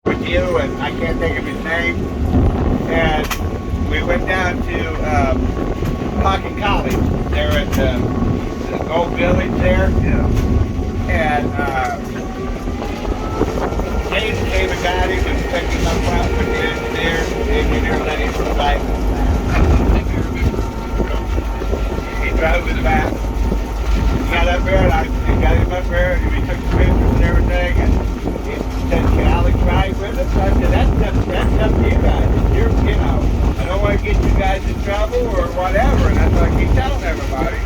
with you, and I can't think of his name. And we went down to Hocking College. There at the Gold Village there. Yeah. And Dave came and got him and picked him up out with the engineer. The engineer let him drive. He drove with the back. He got up there, and I got him up there, and we took the pictures and everything, and he said, "Can Alex ride with us?" I said, "That's up to you guys. I don't want to get you guys in trouble or whatever." And that's what I keep telling everybody.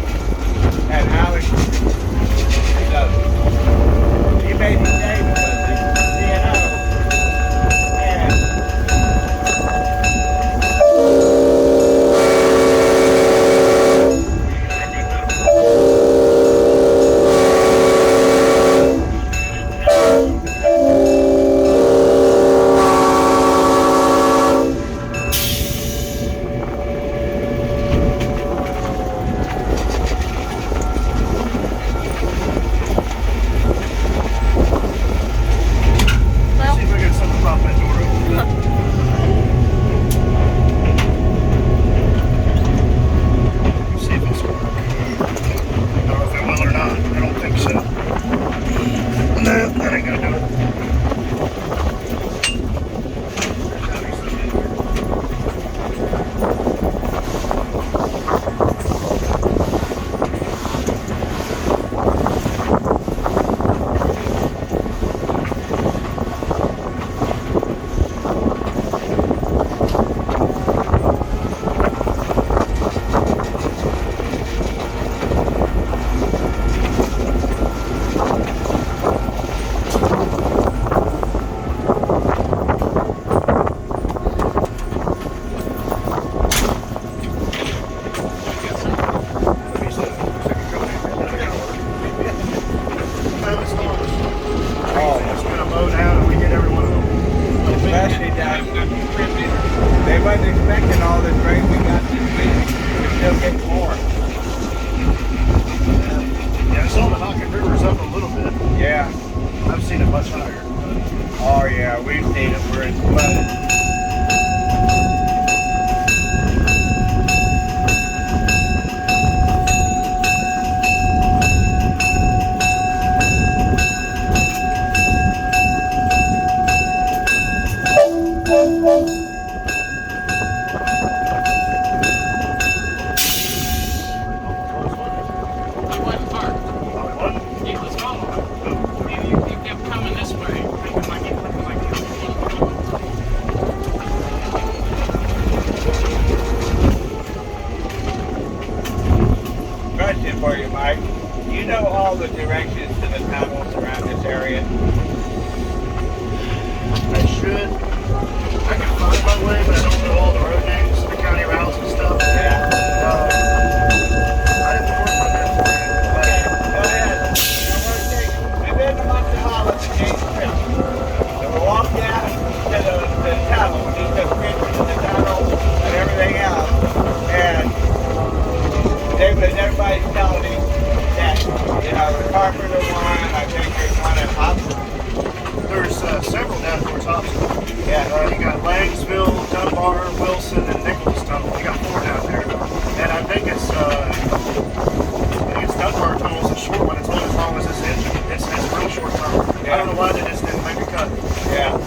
And Alex, he made his day with us, CNO. And See if I get something pop that door open. See if it's working. I don't know if it will or not. I don't think so. No, that ain't gonna do it. especially down, they wasn't expecting all this rain we got this week. We're still getting more. Yeah, I saw the Hocking River's up a little bit. Yeah. I've seen it much higher. Oh yeah, we've seen it where it's flooded. It wasn't parked. It was gone. You kept coming this way. Thinking like it looked like it was Question for you, Mike. You know all the directions to the tunnels around this area? I should. I can find my way, but I don't know all the road names, the county routes and stuff. Yeah. I didn't work on that for you. Okay, go ahead. We've been to Mountain Hall at the James Trip. So we walked down to the tunnel. We took pictures of the tunnel and everything else. And everybody's telling me that, the Carpenter one, I think there's one at Hopkins. There's several down towards Hobson. Yeah. You got Langsville, Dunbar, Wilson, and Nichols Tunnel. You got 4 down there. And I think it's Dunbar Tunnel's a short one. It's only as long as this engine. It's a real short tunnel. Yeah. I don't know why they just didn't make a cut. Yeah.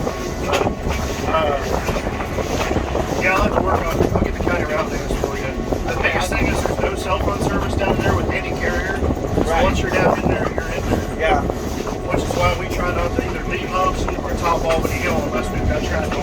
Yeah, I'll have to work on it. I'll get the county route names for you. The biggest thing is there's no cell phone service down there with any carrier. So Right. once you're down in there, you're in there. Yeah. Which is why we try not to either leave Hobson or top Albany Hill unless we've got traffic.